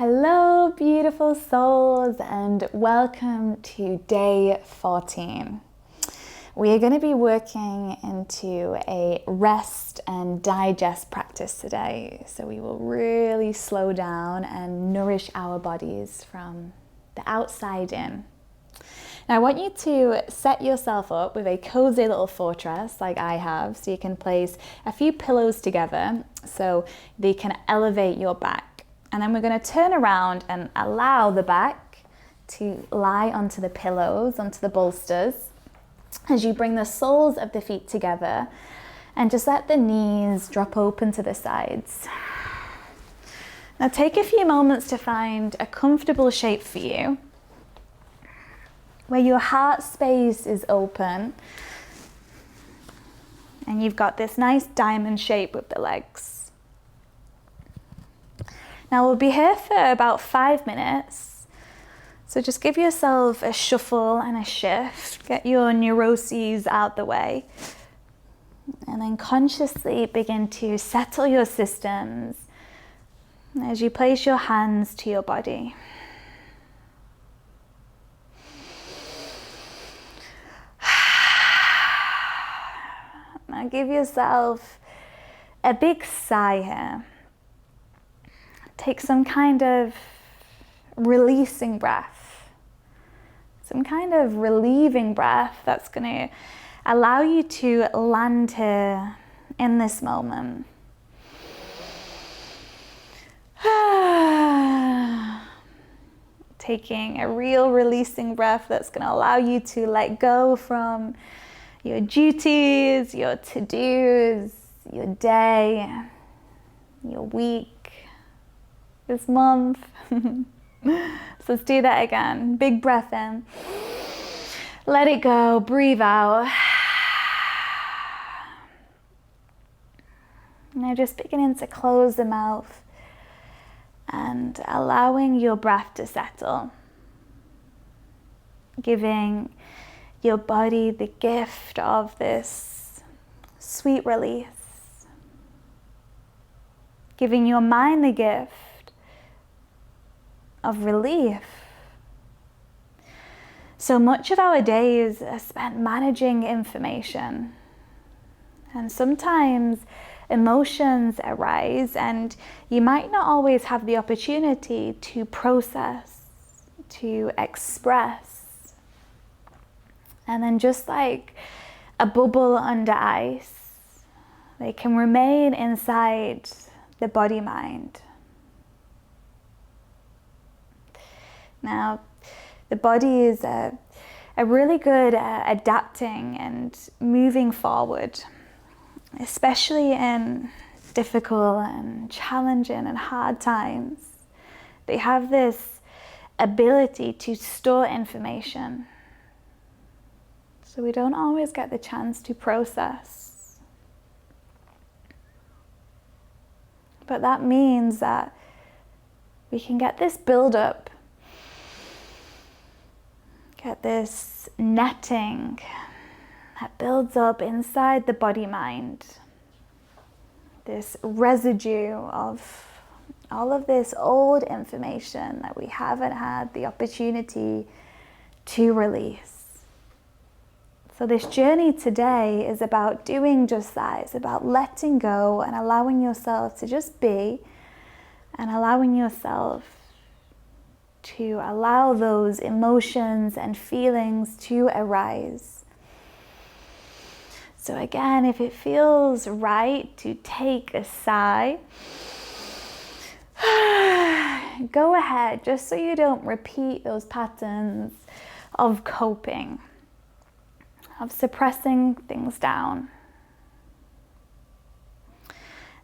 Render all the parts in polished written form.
Hello, beautiful souls, and welcome to day 14. We are going to be working into a rest and digest practice today. So we will really slow down and nourish our bodies from the outside in. Now I want you to set yourself up with a cozy little fortress like I have, so you can place a few pillows together so they can elevate your back. And then we're going to turn around and allow the back to lie onto the pillows, onto the bolsters, as you bring the soles of the feet together and just let the knees drop open to the sides. Now take a few moments to find a comfortable shape for you, where your heart space is open and you've got this nice diamond shape with the legs. Now we'll be here for about 5 minutes, so just give yourself a shuffle and a shift, get your neuroses out the way, and then consciously begin to settle your systems as you place your hands to your body. Now give yourself a big sigh here. Take some kind of releasing breath, some kind of relieving breath that's going to allow you to land here in this moment. Taking a real releasing breath that's going to allow you to let go from your duties, your to-dos, your day, your week, this month. So let's do that again. Big breath in. Let it go. Breathe out. Now just beginning to close the mouth and allowing your breath to settle. Giving your body the gift of this sweet release. Giving your mind the gift of relief. So much of our days are spent managing information, and sometimes emotions arise and you might not always have the opportunity to process, to express. And then just like a bubble under ice, they can remain inside the body-mind. Now, the body is a really good at adapting and moving forward, especially in difficult and challenging and hard times. They have this ability to store information, so we don't always get the chance to process. But that means that we can get this build-up, get this netting that builds up inside the body-mind, this residue of all of this old information that we haven't had the opportunity to release. So this journey today is about doing just that. It's about letting go and allowing yourself to just be, and allowing yourself to allow those emotions and feelings to arise. So again, if it feels right to take a sigh, go ahead, just so you don't repeat those patterns of coping, of suppressing things down.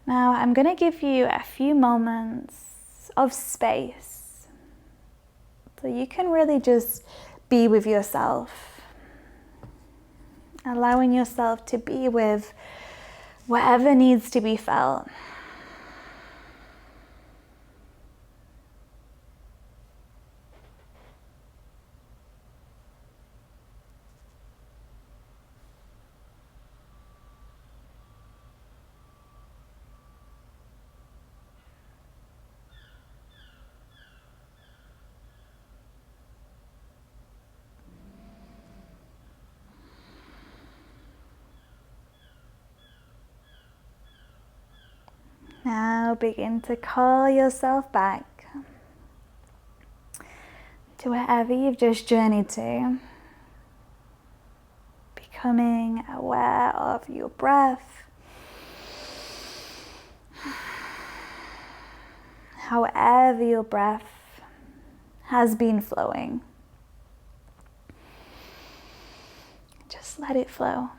Now I'm going to give you a few moments of space, so you can really just be with yourself, allowing yourself to be with whatever needs to be felt. Now begin to call yourself back to wherever you've just journeyed to, becoming aware of your breath, however your breath has been flowing. Just let it flow.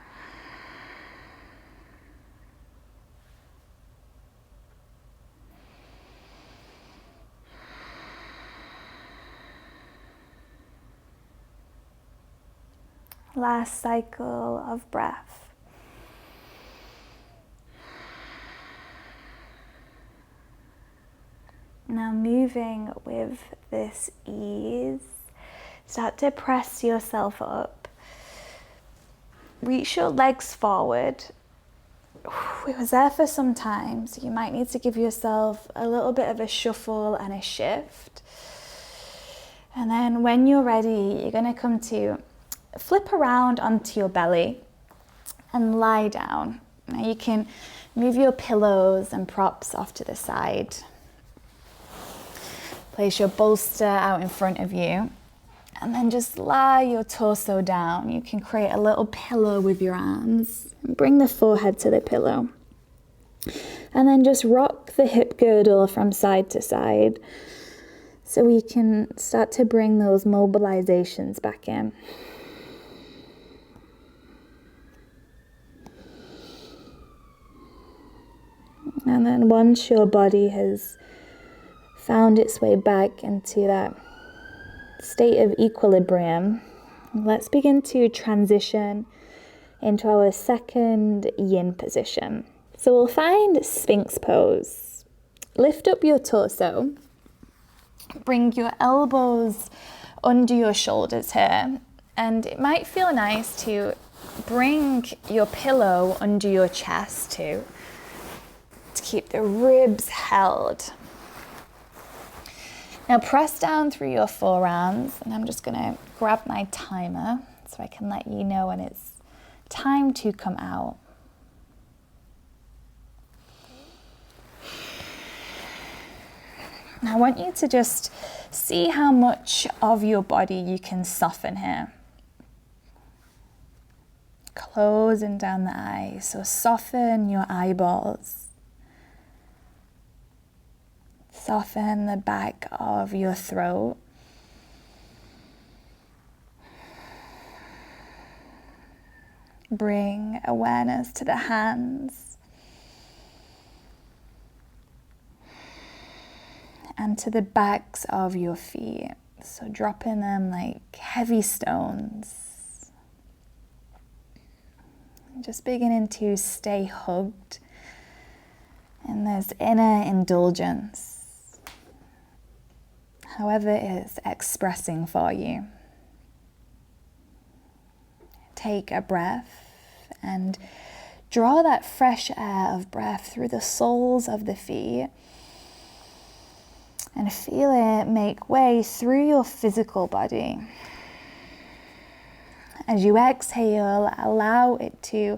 Last cycle of breath. Now moving with this ease, start to press yourself up. Reach your legs forward. We was there for some time, so you might need to give yourself a little bit of a shuffle and a shift. And then when you're ready, you're going to come to flip around onto your belly and lie down. Now you can move your pillows and props off to the side. Place your bolster out in front of you and then just lie your torso down. You can create a little pillow with your arms and bring the forehead to the pillow. And then just rock the hip girdle from side to side so we can start to bring those mobilizations back in. And then once your body has found its way back into that state of equilibrium, let's begin to transition into our second yin position. So we'll find Sphinx pose. Lift up your torso, bring your elbows under your shoulders here, and it might feel nice to bring your pillow under your chest too, to keep the ribs held. Now press down through your forearms, and I'm just going to grab my timer so I can let you know when it's time to come out. Now I want you to just see how much of your body you can soften here. Closing down the eyes, so soften your eyeballs. Soften the back of your throat. Bring awareness to the hands and to the backs of your feet. So dropping them like heavy stones. Just beginning to stay hugged in this inner indulgence, however it is expressing for you. Take a breath and draw that fresh air of breath through the soles of the feet and feel it make way through your physical body. As you exhale, allow it to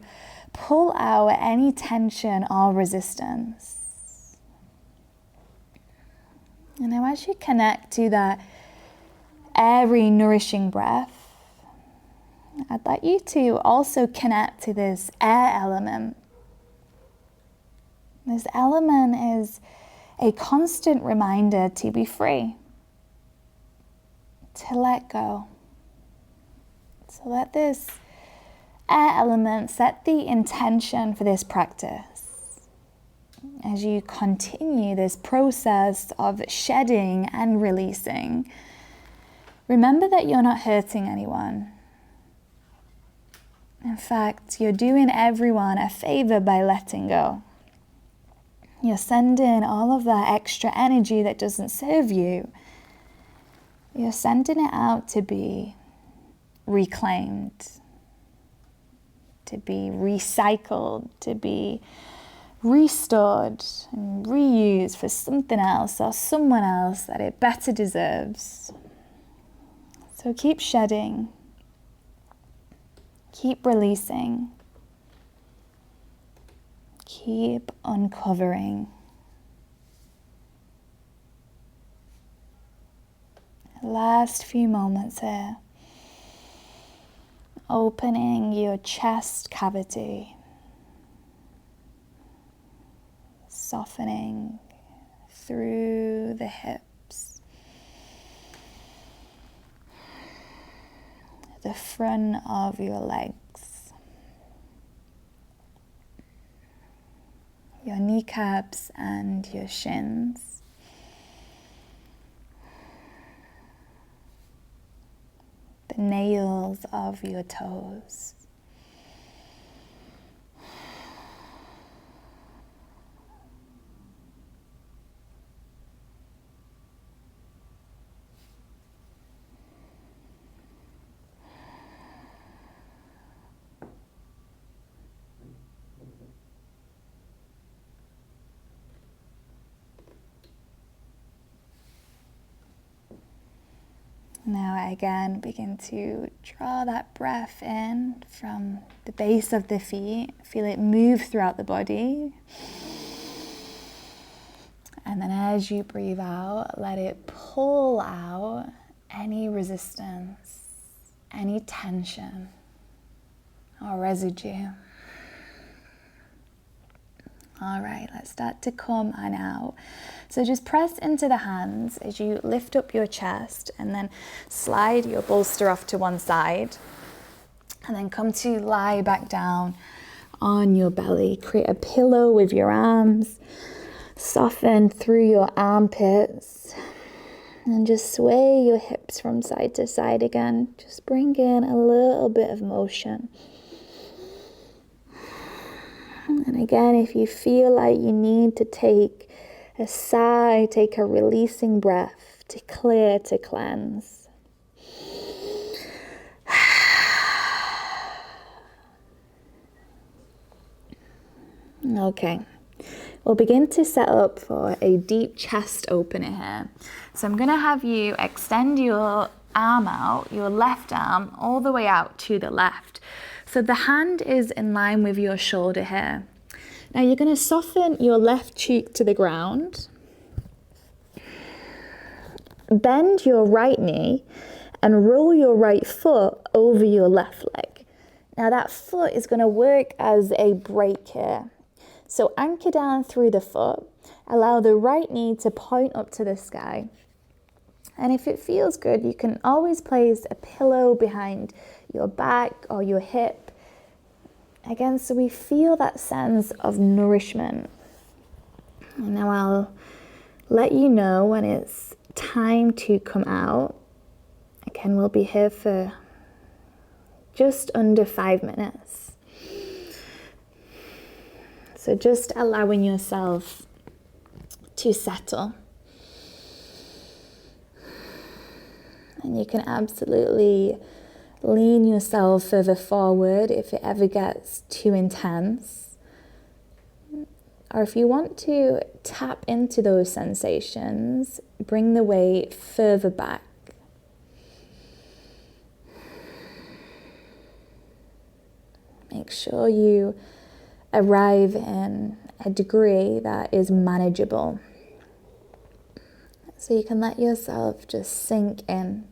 pull out any tension or resistance. And now as you connect to that airy, nourishing breath, I'd like you to also connect to this air element. This element is a constant reminder to be free, to let go. So let this air element set the intention for this practice. As you continue this process of shedding and releasing, remember that you're not hurting anyone. In fact, you're doing everyone a favor by letting go. You're sending all of that extra energy that doesn't serve you. You're sending it out to be reclaimed, to be recycled, to be restored and reused for something else or someone else that it better deserves. So keep shedding, keep releasing, keep uncovering. Last few moments here. Opening your chest cavity. Softening through the hips. The front of your legs. Your kneecaps and your shins. The nails of your toes. Now again, begin to draw that breath in from the base of the feet. Feel it move throughout the body. And then as you breathe out, let it pull out any resistance, any tension or residue. All right, let's start to come on out. So just press into the hands as you lift up your chest and then slide your bolster off to one side. And then come to lie back down on your belly. Create a pillow with your arms. Soften through your armpits. And just sway your hips from side to side again. Just bring in a little bit of motion. And again, if you feel like you need to take a sigh, take a releasing breath to clear, to cleanse. Okay, we'll begin to set up for a deep chest opener here. So I'm going to have you extend your arm out, your left arm, all the way out to the left. So the hand is in line with your shoulder here. Now you're going to soften your left cheek to the ground. Bend your right knee and roll your right foot over your left leg. Now that foot is going to work as a brake here. So anchor down through the foot. Allow the right knee to point up to the sky. And if it feels good, you can always place a pillow behind your back or your hip. Again, so we feel that sense of nourishment. And now I'll let you know when it's time to come out. Again, we'll be here for just under 5 minutes. So just allowing yourself to settle. And you can absolutely lean yourself further forward if it ever gets too intense. Or if you want to tap into those sensations, bring the weight further back. Make sure you arrive in a degree that is manageable. So you can let yourself just sink in.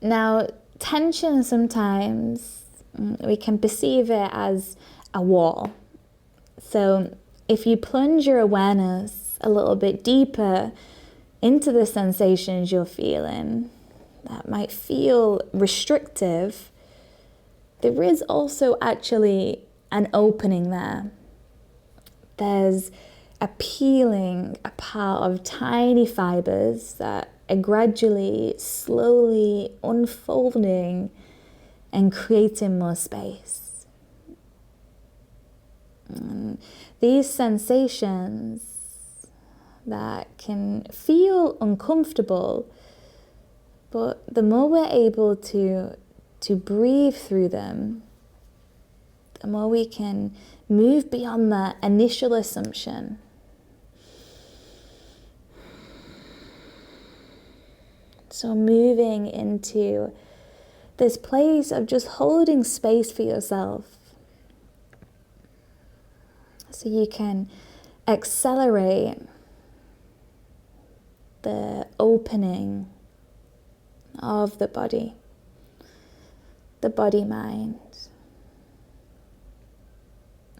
Now, tension sometimes, we can perceive it as a wall. So if you plunge your awareness a little bit deeper into the sensations you're feeling, that might feel restrictive, there is also actually an opening there. There's a peeling apart of tiny fibers that are gradually, slowly unfolding and creating more space. And these sensations that can feel uncomfortable, but the more we're able to breathe through them, the more we can move beyond that initial assumption. So moving into this place of just holding space for yourself. So you can accelerate the opening of the body-mind.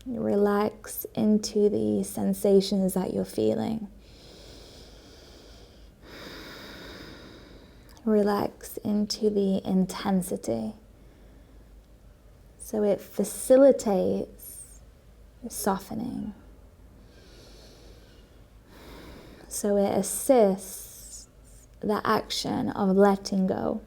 Relax into the sensations that you're feeling. Relax into the intensity. So it facilitates softening. So it assists the action of letting go.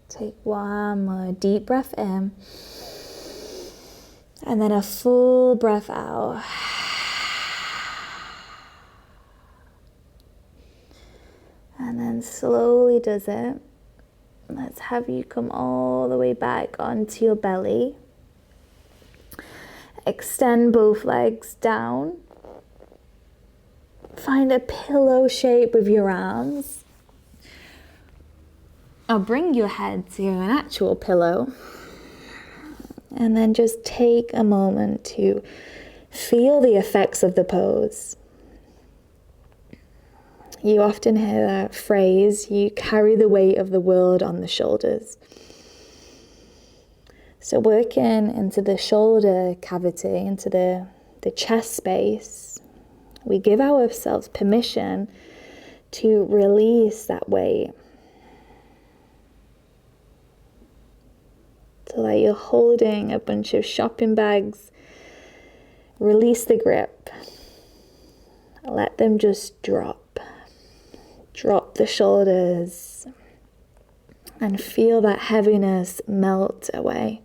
Take one more deep breath in, and then a full breath out. And then slowly does it. Let's have you come all the way back onto your belly. Extend both legs down. Find a pillow shape with your arms. Or bring your head to an actual pillow. And then just take a moment to feel the effects of the pose. You often hear that phrase, you carry the weight of the world on the shoulders. So working into the shoulder cavity, into the chest space, we give ourselves permission to release that weight. So like you're holding a bunch of shopping bags, release the grip. Let them just drop. Drop the shoulders and feel that heaviness melt away.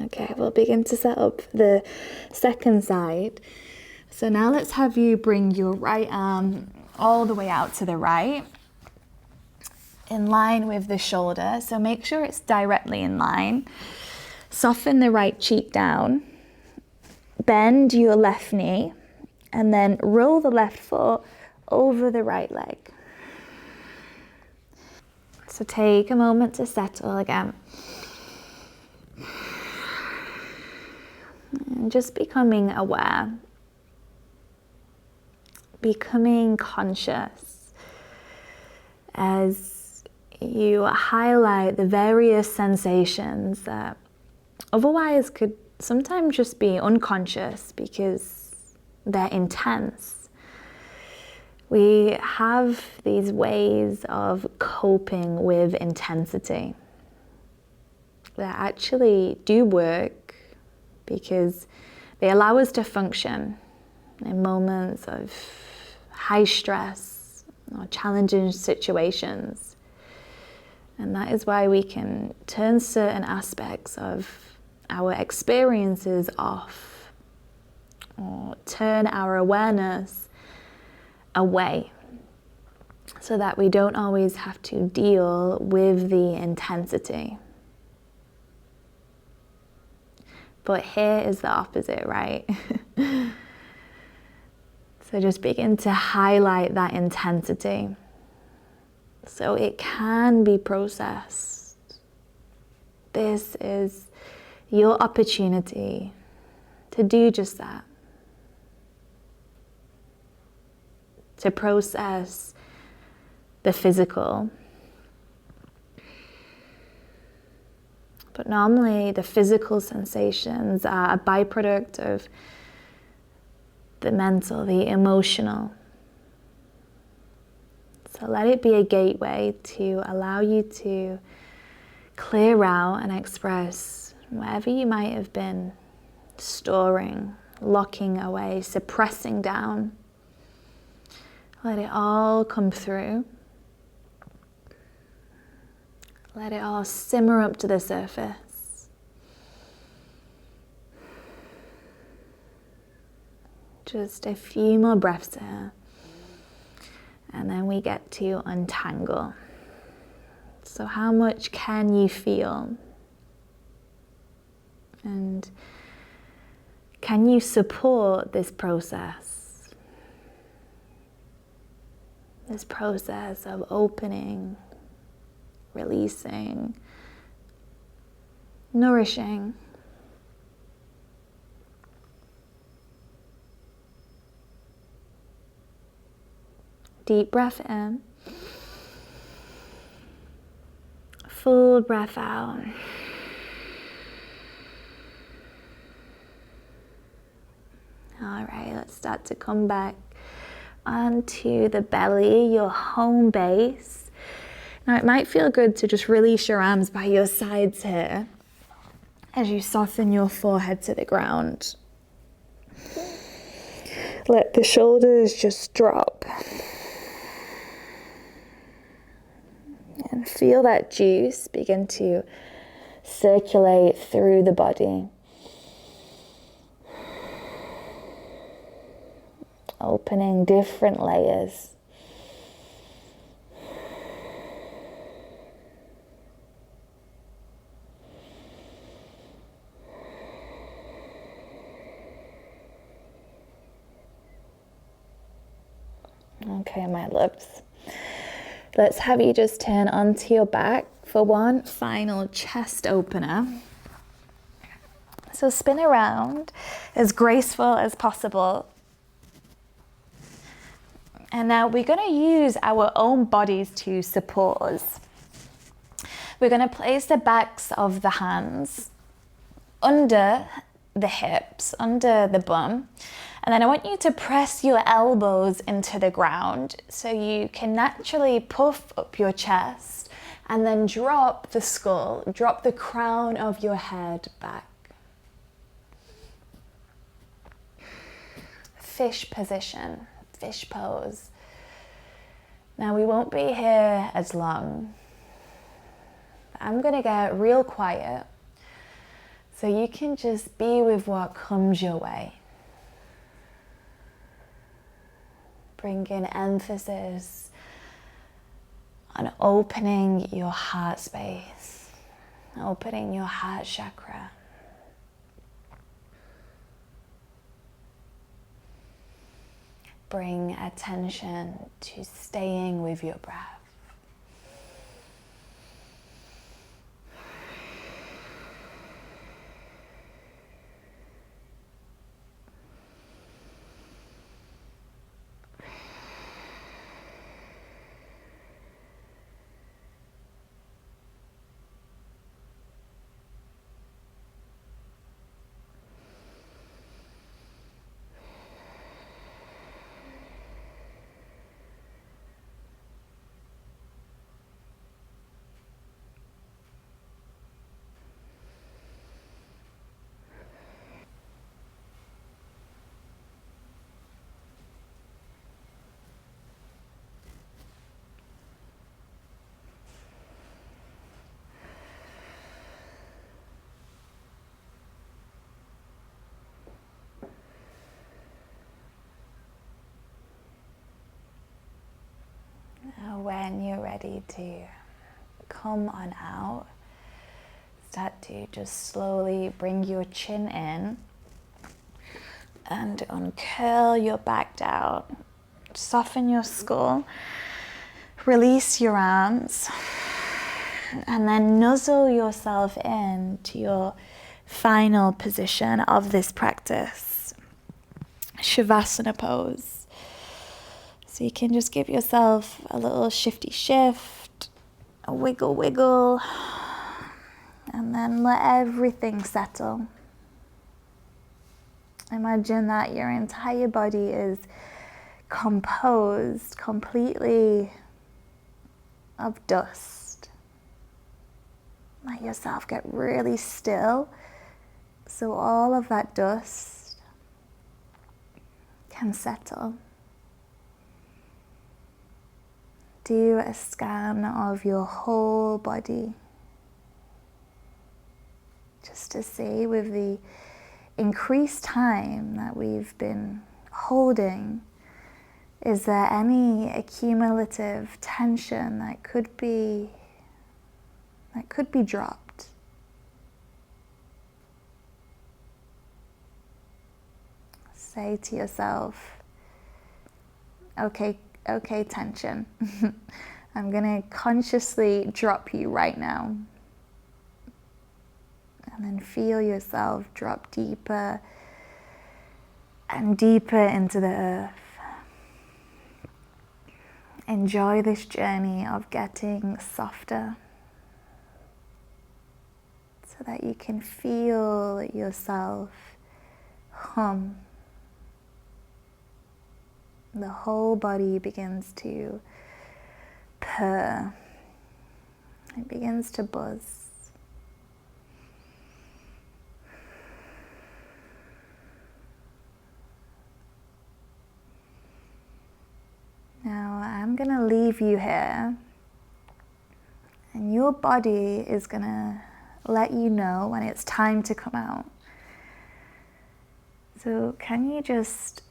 Okay, we'll begin to set up the second side. So now let's have you bring your right arm all the way out to the right, in line with the shoulder. So make sure it's directly in line. Soften the right cheek down. Bend your left knee, and then roll the left foot over the right leg. So take a moment to settle again. And just becoming aware. Becoming conscious as you highlight the various sensations that otherwise could sometimes just be unconscious because they're intense. We have these ways of coping with intensity that actually do work because they allow us to function in moments of high stress or challenging situations. And that is why we can turn certain aspects of our experiences off or turn our awareness away so that we don't always have to deal with the intensity. But here is the opposite, right? So just begin to highlight that intensity so it can be processed. This is your opportunity to do just that. To process the physical. But normally the physical sensations are a byproduct of the mental, the emotional. So let it be a gateway to allow you to clear out and express whatever you might have been storing, locking away, suppressing down. Let it all come through. Let it all simmer up to the surface. Just a few more breaths here. And then we get to untangle. So how much can you feel? And can you support this process? This process of opening, releasing, nourishing. Deep breath in. Full breath out. All right, let's start to come back onto the belly, your home base. Now it might feel good to just release your arms by your sides here as you soften your forehead to the ground. Let the shoulders just drop. And feel that juice begin to circulate through the body. Opening different layers. Okay, my loves. Let's have you just turn onto your back for one final chest opener. So spin around as graceful as possible. And now we're going to use our own bodies to support us. We're going to place the backs of the hands under the hips, under the bum. And then I want you to press your elbows into the ground so you can naturally puff up your chest and then drop the skull, drop the crown of your head back. Fish position, fish pose. Now we won't be here as long. I'm going to get real quiet so you can just be with what comes your way. Bring in emphasis on opening your heart space, opening your heart chakra. Bring attention to staying with your breath. When you're ready to come on out, start to just slowly bring your chin in and uncurl your back down. Soften your skull, release your arms, and then nuzzle yourself in to your final position of this practice, Shavasana pose. So you can just give yourself a little shifty shift, a wiggle wiggle, and then let everything settle. Imagine that your entire body is composed completely of dust. Let yourself get really still so all of that dust can settle. Do a scan of your whole body, just to see, with the increased time that we've been holding? Is there any accumulative tension that could be dropped? Say to yourself, okay, tension. I'm going to consciously drop you right now. And then feel yourself drop deeper and deeper into the earth. Enjoy this journey of getting softer so that you can feel yourself hum. The whole body begins to purr. It begins to buzz. Now I'm going to leave you here, and your body is going to let you know when it's time to come out. So can you just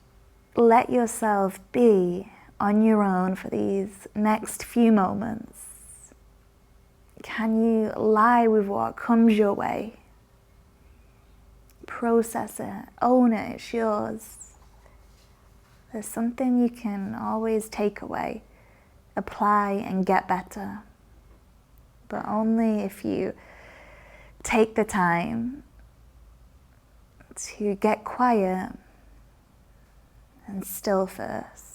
let yourself be on your own for these next few moments? Can you lie with what comes your way? Process it, own it, it's yours. There's something you can always take away, apply and get better. But only if you take the time to get quiet and still first.